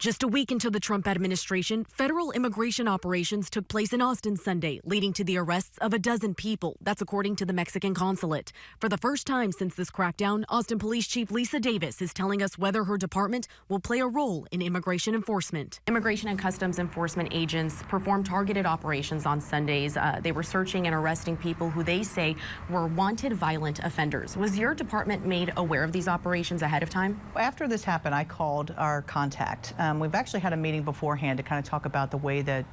Just a week into the Trump administration, federal immigration operations took place in Austin Sunday, leading to the arrests of a dozen people. That's according to the Mexican consulate. For the first time since this crackdown, Austin Police Chief Lisa Davis is telling us whether her department will play a role in immigration enforcement. Immigration and Customs Enforcement agents performed targeted operations on Sundays. They were searching and arresting people who they say were wanted violent offenders. Was your department made aware of these operations ahead of time? After this happened, I called our contact. We've actually had a meeting beforehand to kind of talk about the way that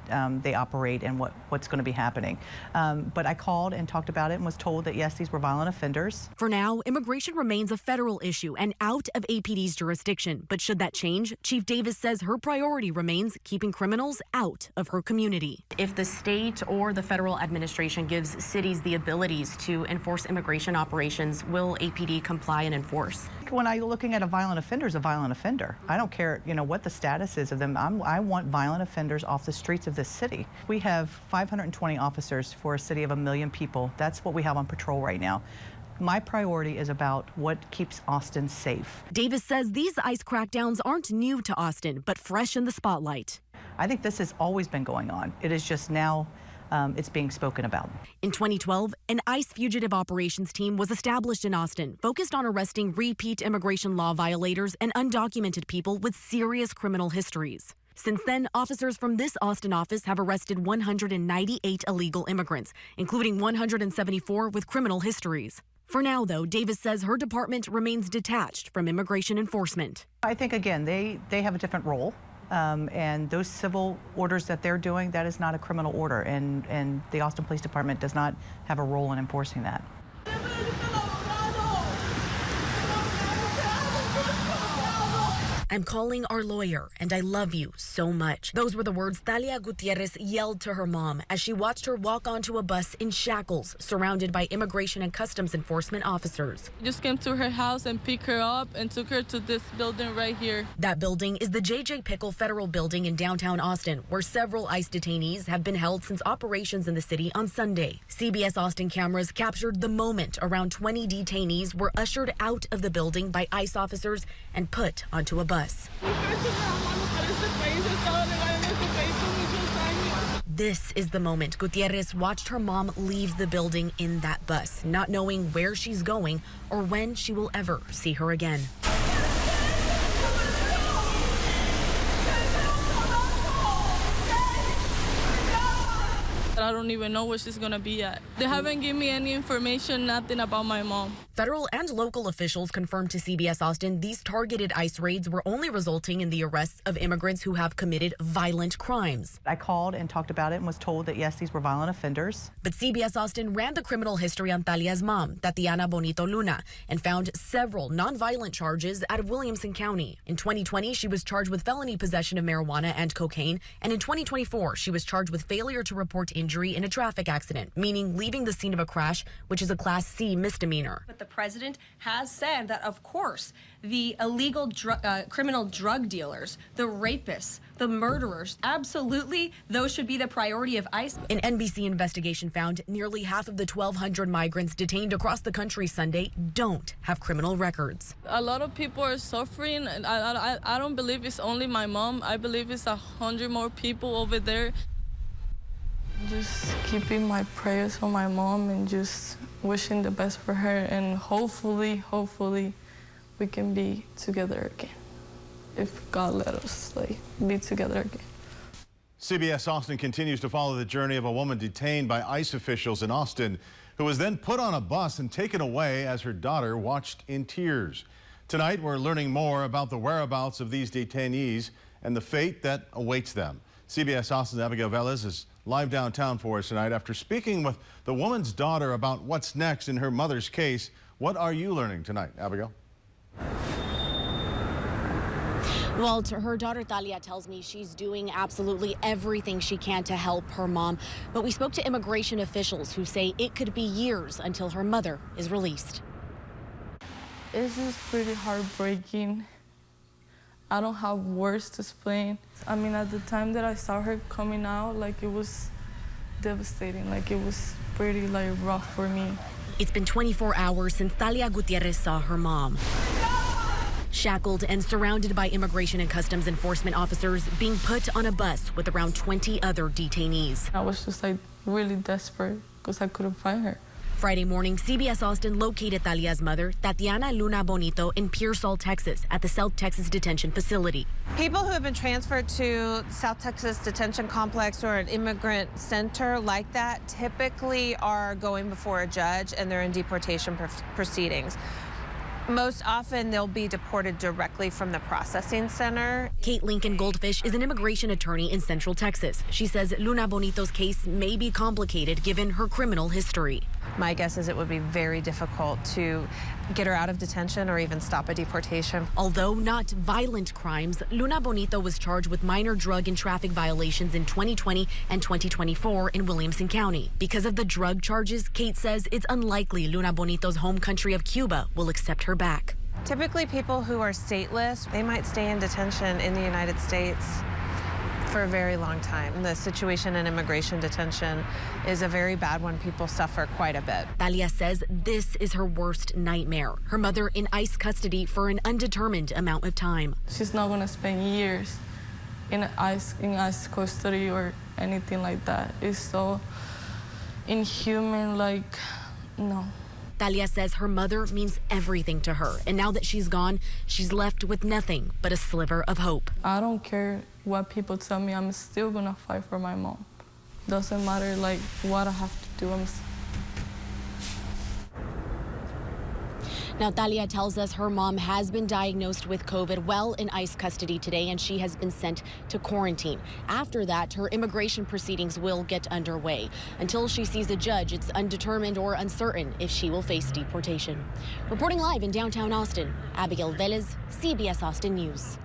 they operate and what's going to be happening. But I called and talked about it and was told that, yes, these were violent offenders. For now, immigration remains a federal issue and out of APD's jurisdiction. But should that change, Chief Davis says her priority remains keeping criminals out of her community. If the state or the federal administration gives cities the abilities to enforce immigration operations, will APD comply and enforce? When I'm looking at a violent offender, is a violent offender. I don't care, what the status is of them. I want violent offenders off the streets of this city. We have 520 officers for a city of 1 million people. That's what we have on patrol right now. My priority is about what keeps Austin safe. Davis says these ICE crackdowns aren't new to Austin, but fresh in the spotlight. I think this has always been going on. It is just now it's being spoken about. In 2012, an ICE fugitive operations team was established in Austin, focused on arresting repeat immigration law violators and undocumented people with serious criminal histories. Since then, officers from this Austin office have arrested 198 illegal immigrants, including 174 with criminal histories. For now, though, Davis says her department remains detached from immigration enforcement. I think, again, they have a different role. And those civil orders that they're doing, that is not a criminal order, and the Austin Police Department does not have a role in enforcing that. I'm calling our lawyer, and I love you so much. Those were the words Thalia Gutierrez yelled to her mom as she watched her walk onto a bus in shackles, surrounded by Immigration and Customs Enforcement officers. I just came to her house and picked her up and took her to this building right here. That building is the J.J. Pickle Federal Building in downtown Austin, where several ICE detainees have been held since operations in the city on Sunday. CBS Austin cameras captured the moment around 20 detainees were ushered out of the building by ICE officers and put onto a bus. This is the moment Gutierrez watched her mom leave the building in that bus, not knowing where she's going or when she will ever see her again. I don't even know where she's gonna be at. They haven't given me any information, nothing about my mom. Federal and local officials confirmed to CBS Austin these targeted ICE raids were only resulting in the arrests of immigrants who have committed violent crimes. I called and talked about it and was told that, yes, these were violent offenders. But CBS Austin ran the criminal history on Thalia's mom, Tatiana Bonito Luna, and found several nonviolent charges out of Williamson County. In 2020, she was charged with felony possession of marijuana and cocaine, and in 2024, she was charged with failure to report injury in a traffic accident, meaning leaving the scene of a crash, which is a Class C misdemeanor. But the president has said that, of course, the illegal criminal drug dealers, the rapists, the murderers, absolutely, those should be the priority of ICE. An NBC investigation found nearly half of the 1,200 migrants detained across the country Sunday don't have criminal records. A lot of people are suffering, and I don't believe it's only my mom. I believe it's 100 more people over there. Just keeping my prayers for my mom and just wishing the best for her, and hopefully we can be together again. If God let us be together again. CBS Austin continues to follow the journey of a woman detained by ICE officials in Austin who was then put on a bus and taken away as her daughter watched in tears. Tonight we're learning more about the whereabouts of these detainees and the fate that awaits them. CBS Austin's Abigail Velez is live downtown for us tonight. After speaking with the woman's daughter about what's next in her mother's case, what are you learning tonight, Abigail? Well, her daughter Thalia tells me she's doing absolutely everything she can to help her mom. But we spoke to immigration officials who say it could be years until her mother is released. It's just pretty heartbreaking. I don't have words to explain. I mean, at the time that I saw her coming out, it was devastating. It was pretty, rough for me. It's been 24 hours since Thalia Gutierrez saw her mom. shackled and surrounded by Immigration and Customs Enforcement officers being put on a bus with around 20 other detainees. I was just like really desperate because I couldn't find her. Friday morning, CBS Austin located Talia's mother, Tatiana Luna Bonito, in Pearsall, Texas, at the South Texas Detention Facility. People who have been transferred to South Texas Detention Complex or an immigrant center like that typically are going before a judge and they're in deportation proceedings. Most often, they'll be deported directly from the processing center. Kate Lincoln Goldfish is an immigration attorney in Central Texas. She says Luna Bonito's case may be complicated given her criminal history. My guess is it would be very difficult to get her out of detention or even stop a deportation. Although not violent crimes, Luna Bonito was charged with minor drug and traffic violations in 2020 and 2024 in Williamson County. Because of the drug charges, Kate says it's unlikely Luna Bonito's home country of Cuba will accept her back. Typically, people who are stateless, they might stay in detention in the United States for a very long time. The situation in immigration detention is a very bad one. People suffer quite a bit. Talia says this is her worst nightmare. Her mother in ICE custody for an undetermined amount of time. She's not going to spend years in ICE custody or anything like that. It's so inhuman, like, no. Talia says her mother means everything to her, and now that she's gone, she's left with nothing but a sliver of hope. I don't care what people tell me, I'm still gonna fight for my mom. Doesn't matter like what I have to do. Now, Talia tells us her mom has been diagnosed with COVID while in ICE custody today, and she has been sent to quarantine. After that, her immigration proceedings will get underway. Until she sees a judge, it's undetermined or uncertain if she will face deportation. Reporting live in downtown Austin, Abigail Velez, CBS Austin News.